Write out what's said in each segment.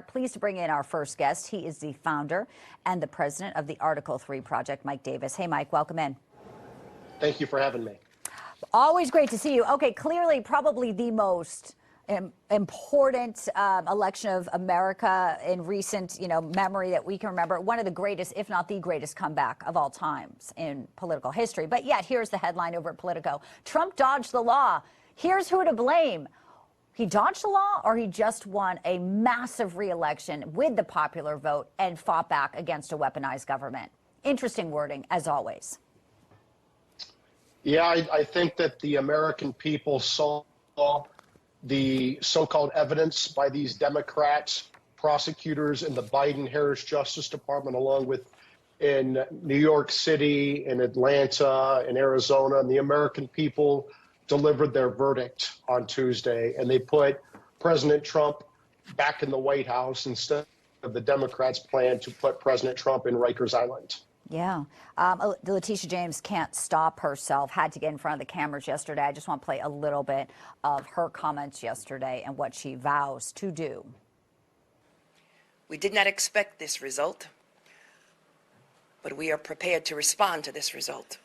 Pleased to bring in our first guest. He is the founder and the president of the Article 3 Project, Mike Davis. Hey, Mike, welcome in. Thank you for having me. Always great to see you. Okay, clearly probably the most important election of America in recent, memory that we can remember. One of the greatest, if not the greatest comeback of all times in political history. But yet, here's the headline over at Politico. Trump dodged the law. Here's who to blame. He dodged the law, or he just won a massive re-election with the popular vote and fought back against a weaponized government. Interesting wording, as always. Yeah, I think that the American people saw the so-called evidence by these Democrats, prosecutors in the Biden-Harris Justice Department, along with in New York City, in Atlanta, in Arizona, and the American people delivered their verdict on Tuesday, and they put President Trump back in the White House instead of the Democrats' plan to put President Trump in Rikers Island. Yeah. Letitia James can't stop herself, had to get in front of the cameras yesterday. I just want to play a little bit of her comments yesterday and what she vows to do. We did not expect this result, but we are prepared to respond to this result.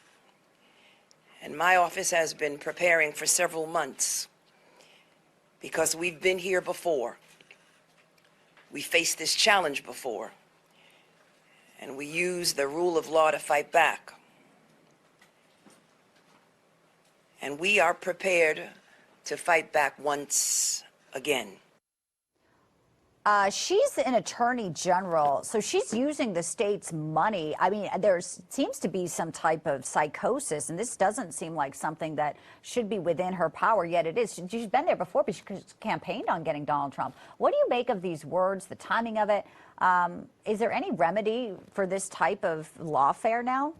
And my office has been preparing for several months because we've been here before. We faced this challenge before, and we used the rule of law to fight back. And we are prepared to fight back once again. She's an attorney general, so she's using the state's money. I mean, there seems to be some type of psychosis, and this doesn't seem like something that should be within her power, yet it is. She's been there before because she campaigned on getting Donald Trump. What do you make of these words, the timing of it? Is there any remedy for this type of lawfare now?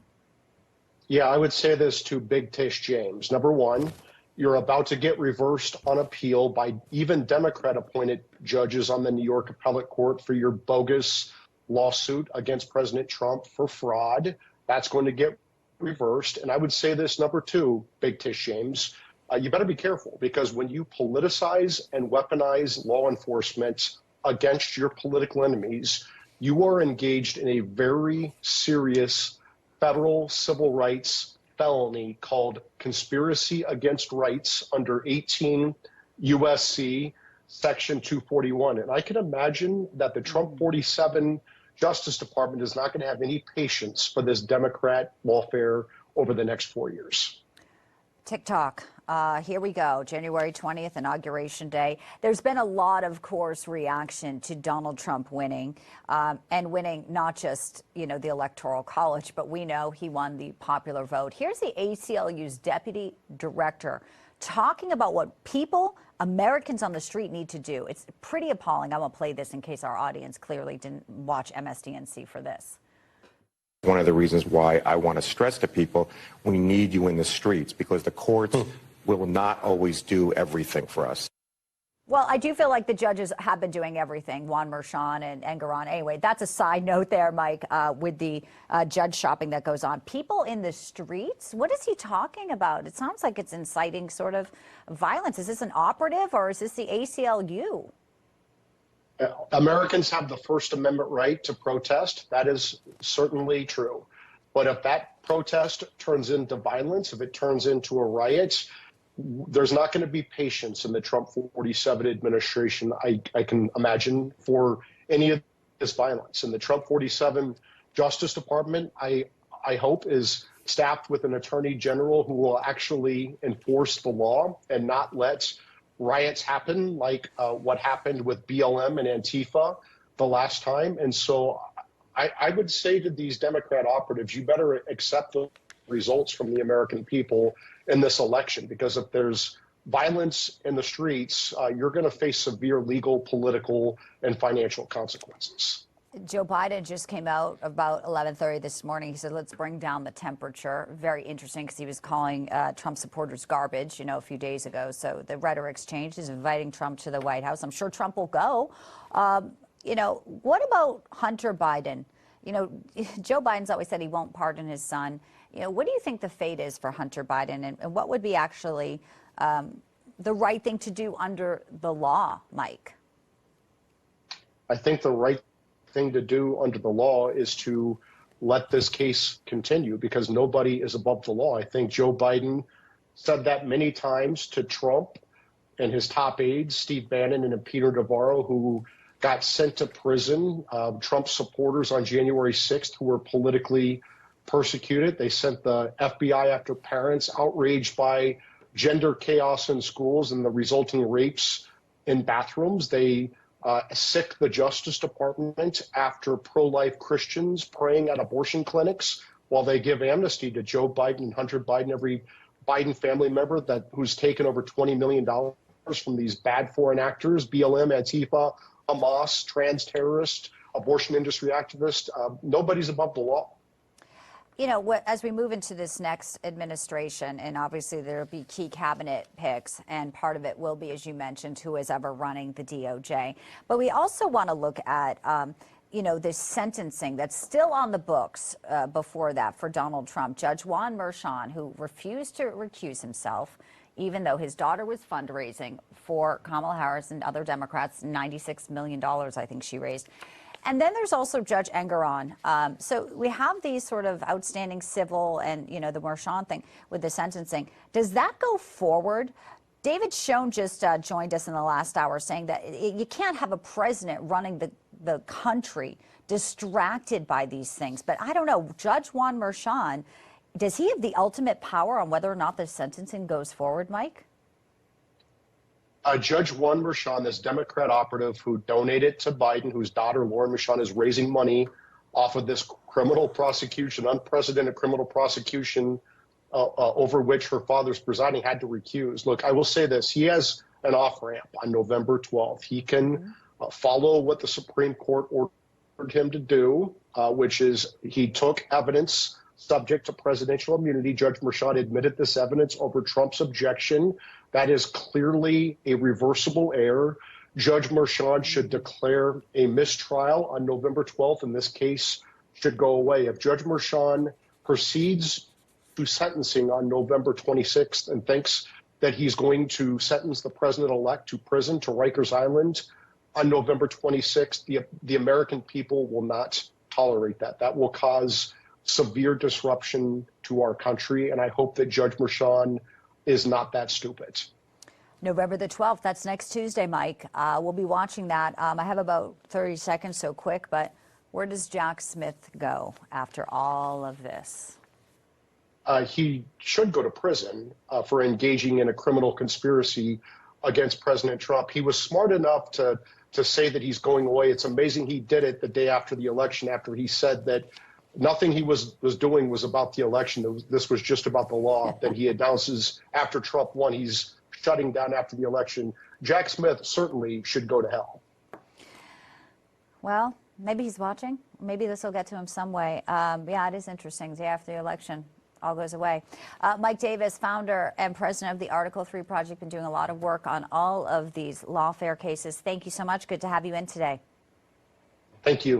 Yeah, I would say this to Big Tish James. Number one, you're about to get reversed on appeal by even Democrat-appointed judges on the New York Appellate Court for your bogus lawsuit against President Trump for fraud. That's going to get reversed. And I would say this, number two, Big Tish James, you better be careful, because when you politicize and weaponize law enforcement against your political enemies, you are engaged in a very serious federal civil rights felony called conspiracy against rights under 18 USC section 241. And I can imagine that the Trump 47 Justice Department is not going to have any patience for this Democrat lawfare over the next 4 years. TikTok. Here we go. January 20th, Inauguration Day. There's been a lot, of course, reaction to Donald Trump winning, and winning not just, the Electoral College, but we know he won the popular vote. Here's the ACLU's deputy director talking about what people, Americans on the street, need to do. It's pretty appalling. I'm going to play this in case our audience clearly didn't watch MSDNC for this. One of the reasons why I want to stress to people, we need you in the streets, because the courts will not always do everything for us. Well, I do feel like the judges have been doing everything, Juan Merchan and Engoron. Anyway, that's a side note there, Mike, with the judge shopping that goes on. People in the streets, what is he talking about? It sounds like it's inciting sort of violence. Is this an operative, or is this the ACLU? Americans have the First Amendment right to protest. That is certainly true. But if that protest turns into violence, if it turns into a riot, there's not going to be patience in the Trump 47 administration, I can imagine, for any of this violence. And the Trump 47 Justice Department, I hope, is staffed with an attorney general who will actually enforce the law and not let riots happen like what happened with BLM and Antifa the last time. And so I would say to these Democrat operatives, you better accept the results from the American people in this election, because if there's violence in the streets, you're going to face severe legal, political, and financial consequences. Joe Biden just came out about 11:30 this morning. He said, let's bring down the temperature. Very interesting, because he was calling Trump supporters garbage, a few days ago. So the rhetoric's changed. He's inviting Trump to the White House. I'm sure Trump will go. What about Hunter Biden? Joe Biden's always said he won't pardon his son. What do you think the fate is for Hunter Biden, and what would be actually the right thing to do under the law, Mike? I think the right thing to do under the law is to let this case continue because nobody is above the law. I think Joe Biden said that many times to Trump and his top aides, Steve Bannon and Peter Navarro, who got sent to prison, Trump supporters on January 6th who were politically persecuted. They sent the FBI after parents outraged by gender chaos in schools and the resulting rapes in bathrooms. They sicked the Justice Department after pro-life Christians praying at abortion clinics while they give amnesty to Joe Biden and Hunter Biden, every Biden family member who's taken over $20 million from these bad foreign actors, BLM, Antifa, Hamas, trans terrorists, abortion industry activists. Nobody's above the law. You know, as we move into this next administration, and obviously there will be key cabinet picks, and part of it will be, as you mentioned, who is ever running the DOJ. But we also want to look at, you know, this sentencing that's still on the books before that for Donald Trump. Judge Juan Merchan, who refused to recuse himself, even though his daughter was fundraising for Kamala Harris and other Democrats, $96 million, I think she raised. And then there's also Judge Engoron. So we have these sort of outstanding civil and, you know, the Merchan thing with the sentencing. Does that go forward? David Schoen just joined us in the last hour saying that you can't have a president running the country distracted by these things. But I don't know, Judge Juan Merchan, does he have the ultimate power on whether or not the sentencing goes forward, Mike? Judge Juan Merchan, this Democrat operative who donated to Biden, whose daughter, Lauren Merchan, is raising money off of this criminal prosecution, unprecedented criminal prosecution over which her father's presiding, had to recuse. Look, I will say this. He has an off-ramp on November 12th. He can follow what the Supreme Court ordered him to do, which is he took evidence subject to presidential immunity. Judge Merchan admitted this evidence over Trump's objection. That is clearly a reversible error. Judge Merchan should declare a mistrial on November 12th, and this case should go away. If Judge Merchan proceeds to sentencing on November 26th and thinks that he's going to sentence the president-elect to prison, to Rikers Island, on November 26th, the American people will not tolerate that. That will cause severe disruption to our country, and I hope that Judge Merchan is not that stupid. November the 12th, that's next Tuesday, Mike. We'll be watching that. I have about 30 seconds, so quick, but where does Jack Smith go after all of this? He should go to prison for engaging in a criminal conspiracy against President Trump. He was smart enough to say that he's going away. It's amazing he did it the day after the election, after he said that nothing he was doing was about the election. This was just about the law that he announces after Trump won. He's shutting down after the election. Jack Smith certainly should go to hell. Well, maybe he's watching. Maybe this will get to him some way. Yeah, it is interesting. The day after the election, all goes away. Mike Davis, founder and president of the Article 3 Project, been doing a lot of work on all of these lawfare cases. Thank you so much. Good to have you in today. Thank you.